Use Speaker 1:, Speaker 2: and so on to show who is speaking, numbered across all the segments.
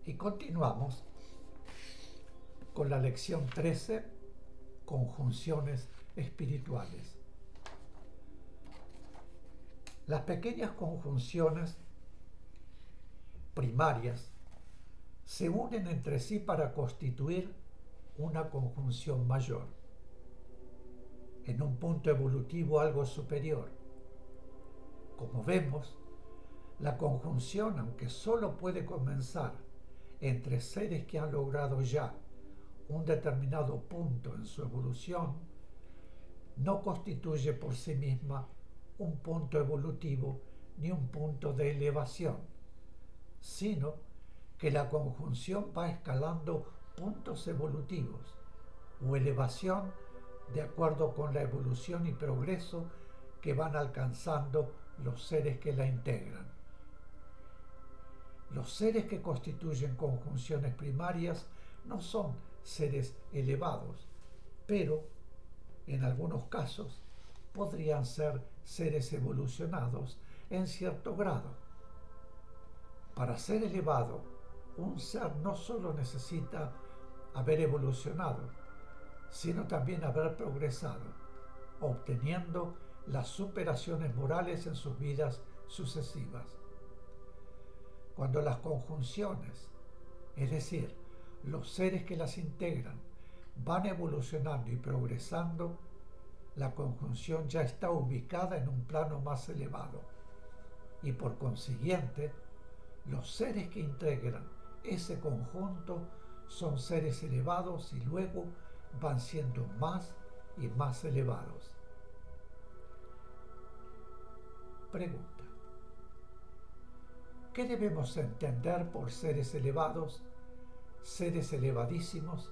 Speaker 1: Y continuamos con la lección 13, conjunciones espirituales. Las pequeñas conjunciones primarias se unen entre sí para constituir una conjunción mayor, en un punto evolutivo algo superior. Como vemos, la conjunción, aunque solo puede comenzar entre seres que han logrado ya un determinado punto en su evolución, no constituye por sí misma un punto evolutivo ni un punto de elevación, sino que la conjunción va escalando puntos evolutivos o elevación de acuerdo con la evolución y progreso que van alcanzando los seres que la integran. Los seres que constituyen conjunciones primarias no son seres elevados, pero en algunos casos podrían ser seres evolucionados en cierto grado. Para ser elevado, un ser no solo necesita haber evolucionado, sino también haber progresado, obteniendo las superaciones morales en sus vidas sucesivas. Cuando las conjunciones, es decir, los seres que las integran, van evolucionando y progresando, la conjunción ya está ubicada en un plano más elevado y por consiguiente, los seres que integran ese conjunto son seres elevados y luego van siendo más y más elevados. Pregunta: ¿qué debemos entender por seres elevados, seres elevadísimos,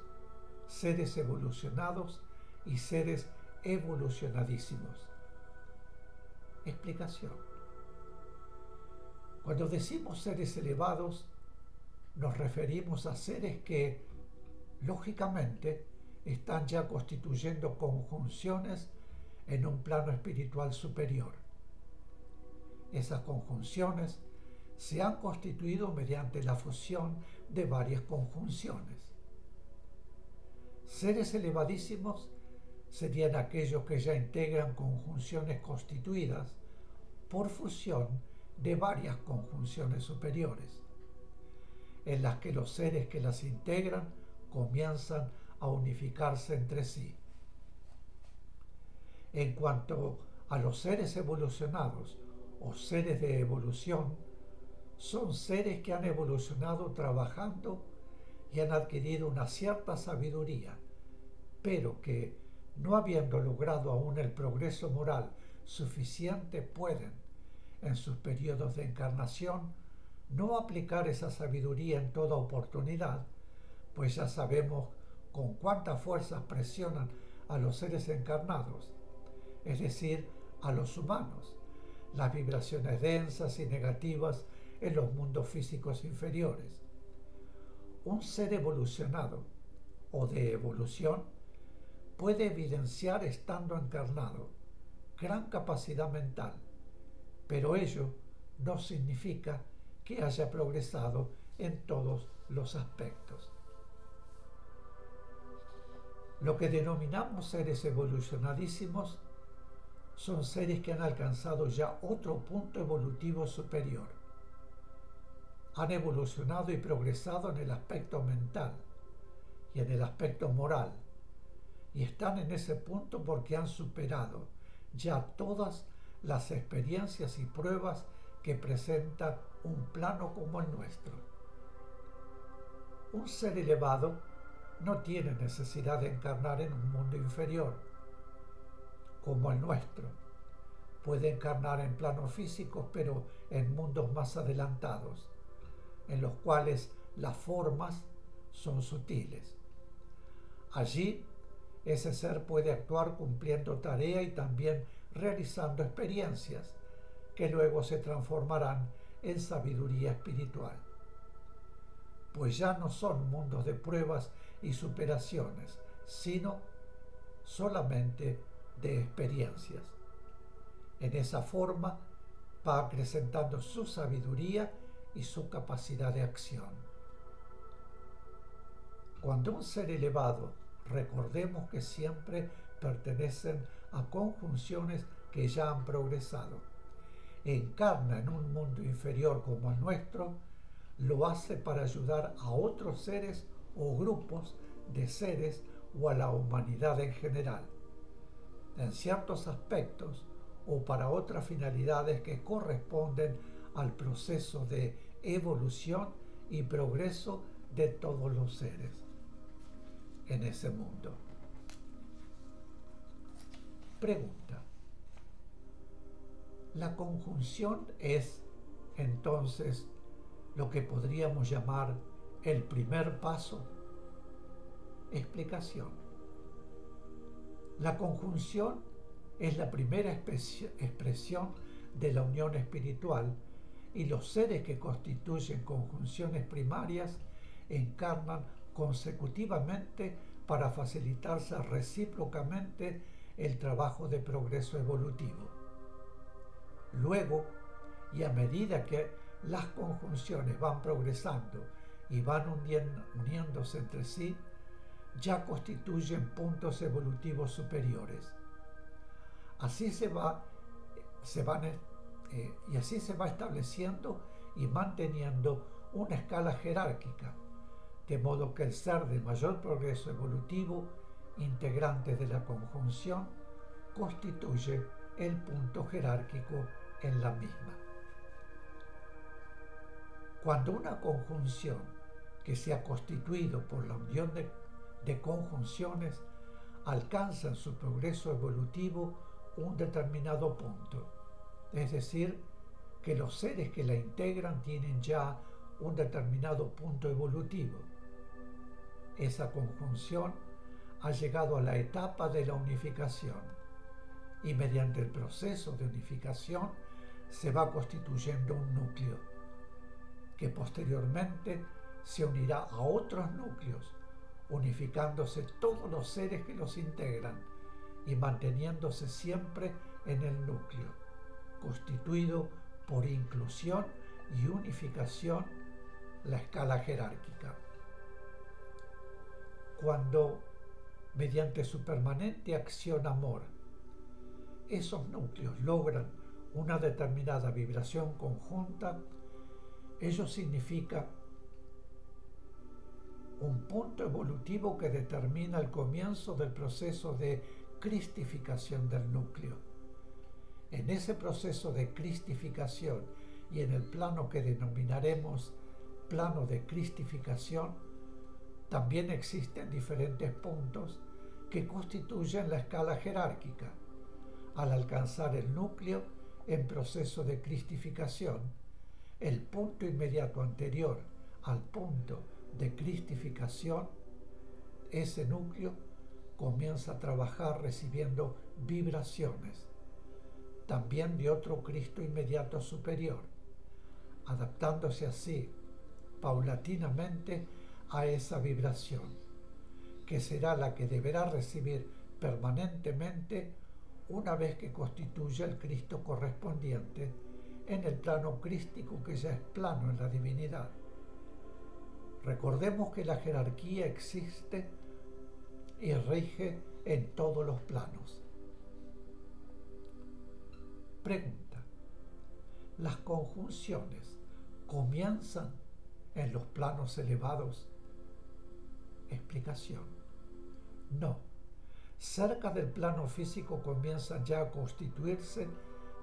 Speaker 1: seres evolucionados y seres evolucionadísimos? Explicación: cuando decimos seres elevados, nos referimos a seres que, lógicamente, están ya constituyendo conjunciones en un plano espiritual superior. Esas conjunciones se han constituido mediante la fusión de varias conjunciones. Seres elevadísimos serían aquellos que ya integran conjunciones constituidas por fusión de varias conjunciones superiores, en las que los seres que las integran comienzan a unificarse entre sí. En cuanto a los seres evolucionados o seres de evolución, son seres que han evolucionado trabajando y han adquirido una cierta sabiduría, pero que, no habiendo logrado aún el progreso moral suficiente, pueden, en sus periodos de encarnación, no aplicar esa sabiduría en toda oportunidad, pues ya sabemos con cuántas fuerzas presionan a los seres encarnados, es decir, a los humanos, las vibraciones densas y negativas en los mundos físicos inferiores. Un ser evolucionado o de evolución puede evidenciar, estando encarnado, gran capacidad mental, pero ello no significa que haya progresado en todos los aspectos. Lo que denominamos seres evolucionadísimos son seres que han alcanzado ya otro punto evolutivo superior. Han evolucionado y progresado en el aspecto mental y en el aspecto moral, y están en ese punto porque han superado ya todas las experiencias y pruebas que presenta un plano como el nuestro. Un ser elevado no tiene necesidad de encarnar en un mundo inferior como el nuestro. Puede encarnar en planos físicos, pero en mundos más adelantados, en los cuales las formas son sutiles. Allí, ese ser puede actuar cumpliendo tarea y también realizando experiencias que luego se transformarán en sabiduría espiritual. Pues ya no son mundos de pruebas y superaciones, sino solamente de experiencias. En esa forma va acrecentando su sabiduría y su capacidad de acción. Cuando un ser elevado, recordemos que siempre pertenecen a conjunciones que ya han progresado, encarna en un mundo inferior como el nuestro, lo hace para ayudar a otros seres o grupos de seres o a la humanidad en general, en ciertos aspectos o para otras finalidades que corresponden al proceso de evolución y progreso de todos los seres en ese mundo. Pregunta. La conjunción es, entonces, lo que podríamos llamar el primer paso. Explicación. La conjunción es la primera expresión de la unión espiritual y los seres que constituyen conjunciones primarias encarnan consecutivamente para facilitarse recíprocamente el trabajo de progreso evolutivo. Luego, y a medida que las conjunciones van progresando y van uniéndose entre sí, ya constituyen puntos evolutivos superiores. Así se va estableciendo y manteniendo una escala jerárquica, de modo que el ser de mayor progreso evolutivo, integrante de la conjunción, constituye el punto jerárquico en la misma. Cuando una conjunción que se ha constituido por la unión de conjunciones alcanza en su progreso evolutivo un determinado punto, es decir, que los seres que la integran tienen ya un determinado punto evolutivo. Esa conjunción ha llegado a la etapa de la unificación y mediante el proceso de unificación se va constituyendo un núcleo que posteriormente se unirá a otros núcleos, unificándose todos los seres que los integran y manteniéndose siempre en el núcleo, constituido por inclusión y unificación, la escala jerárquica. Cuando, mediante su permanente acción-amor, esos núcleos logran una determinada vibración conjunta, ello significa un punto evolutivo que determina el comienzo del proceso de cristificación del núcleo. En ese proceso de cristificación y en el plano que denominaremos plano de cristificación, también existen diferentes puntos que constituyen la escala jerárquica. Al alcanzar el núcleo en proceso de cristificación, el punto inmediato anterior al punto de cristificación, ese núcleo comienza a trabajar recibiendo vibraciones, también de otro Cristo inmediato superior, adaptándose así paulatinamente a esa vibración, que será la que deberá recibir permanentemente una vez que constituya el Cristo correspondiente en el plano crístico que ya es plano en la divinidad. Recordemos que la jerarquía existe y rige en todos los planos. Pregunta. ¿Las conjunciones comienzan en los planos elevados? Explicación. No. Cerca del plano físico comienzan ya a constituirse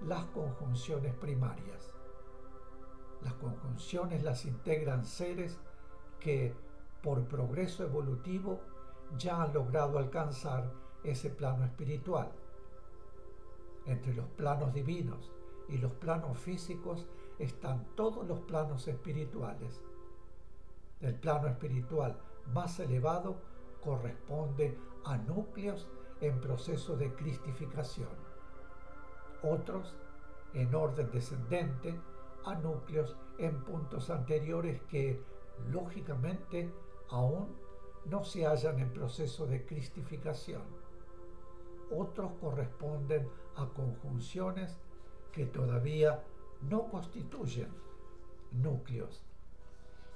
Speaker 1: las conjunciones primarias. Las conjunciones las integran seres que, por progreso evolutivo, ya han logrado alcanzar ese plano espiritual. Entre los planos divinos y los planos físicos están todos los planos espirituales. El plano espiritual más elevado corresponde a núcleos en proceso de cristificación. Otros, en orden descendente, a núcleos en puntos anteriores que, lógicamente, aún no se hallan en proceso de cristificación. Otros corresponden a conjunciones que todavía no constituyen núcleos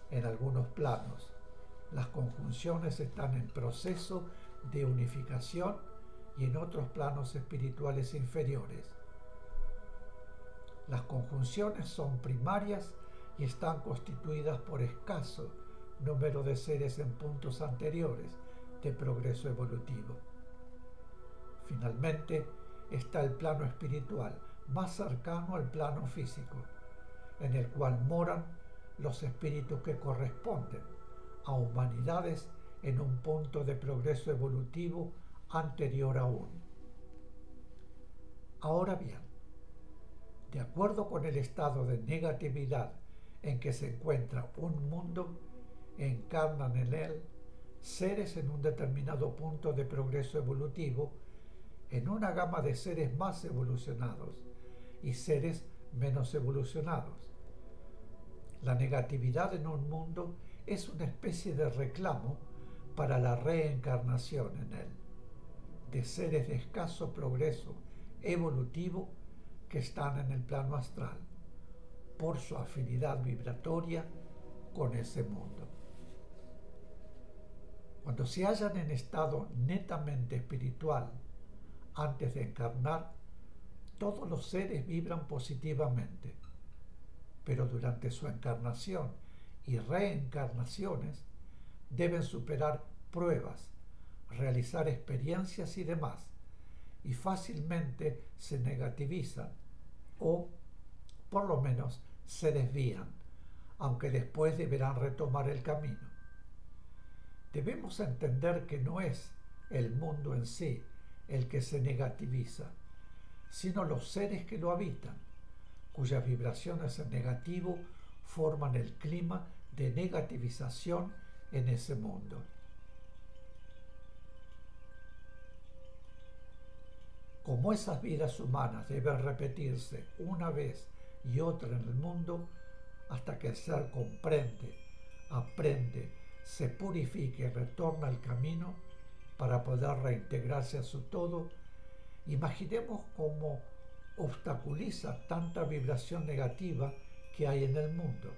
Speaker 1: en algunos planos, Las conjunciones están en proceso de unificación y en otros planos espirituales inferiores. Las conjunciones son primarias y están constituidas por escaso número de seres en puntos anteriores de progreso evolutivo. Finalmente, está el plano espiritual, más cercano al plano físico, en el cual moran los espíritus que corresponden a humanidades en un punto de progreso evolutivo anterior aún. Ahora bien, de acuerdo con el estado de negatividad en que se encuentra un mundo, encarnan en él seres en un determinado punto de progreso evolutivo, en una gama de seres más evolucionados y seres menos evolucionados. La negatividad en un mundo es una especie de reclamo para la reencarnación en él, de seres de escaso progreso evolutivo que están en el plano astral, por su afinidad vibratoria con ese mundo. Cuando se hallan en estado netamente espiritual, antes de encarnar, todos los seres vibran positivamente, pero durante su encarnación y reencarnaciones deben superar pruebas, realizar experiencias y demás, y fácilmente se negativizan o, por lo menos, se desvían, aunque después deberán retomar el camino. Debemos entender que no es el mundo en sí el que se negativiza, sino los seres que lo habitan, cuyas vibraciones en negativo forman el clima de negativización en ese mundo. Como esas vidas humanas deben repetirse una vez y otra en el mundo, hasta que el ser comprende, aprende, se purifique y retorna al camino para poder reintegrarse a su todo, imaginemos cómo obstaculiza tanta vibración negativa que hay en el mundo.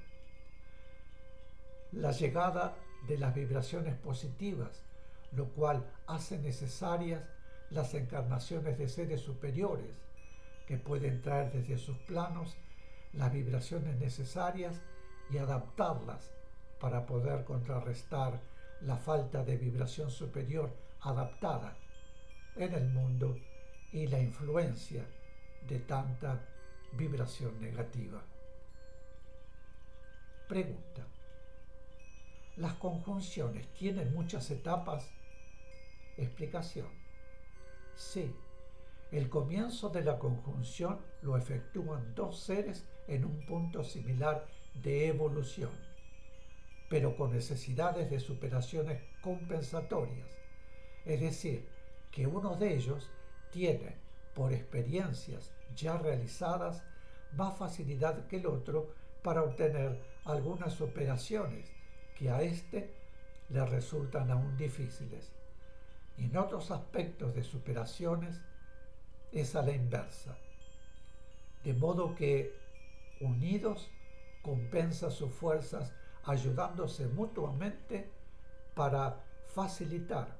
Speaker 1: La llegada de las vibraciones positivas, lo cual hace necesarias las encarnaciones de seres superiores que pueden traer desde sus planos las vibraciones necesarias y adaptarlas para poder contrarrestar la falta de vibración superior adaptada en el mundo y la influencia de tanta vibración negativa. Pregunta: ¿las conjunciones tienen muchas etapas? Explicación: sí. El comienzo de la conjunción lo efectúan dos seres en un punto similar de evolución, pero con necesidades de superaciones compensatorias, es decir, que uno de ellos tiene, por experiencias ya realizadas, más facilidad que el otro para obtener algunas operaciones que a éste le resultan aún difíciles. Y en otros aspectos de superaciones es a la inversa, de modo que unidos compensa sus fuerzas ayudándose mutuamente para facilitar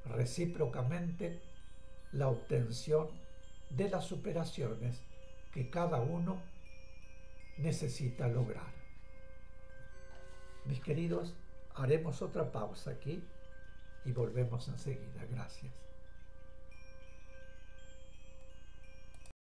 Speaker 1: recíprocamente la obtención de las superaciones que cada uno necesita lograr. Mis queridos, haremos otra pausa aquí y volvemos enseguida. Gracias.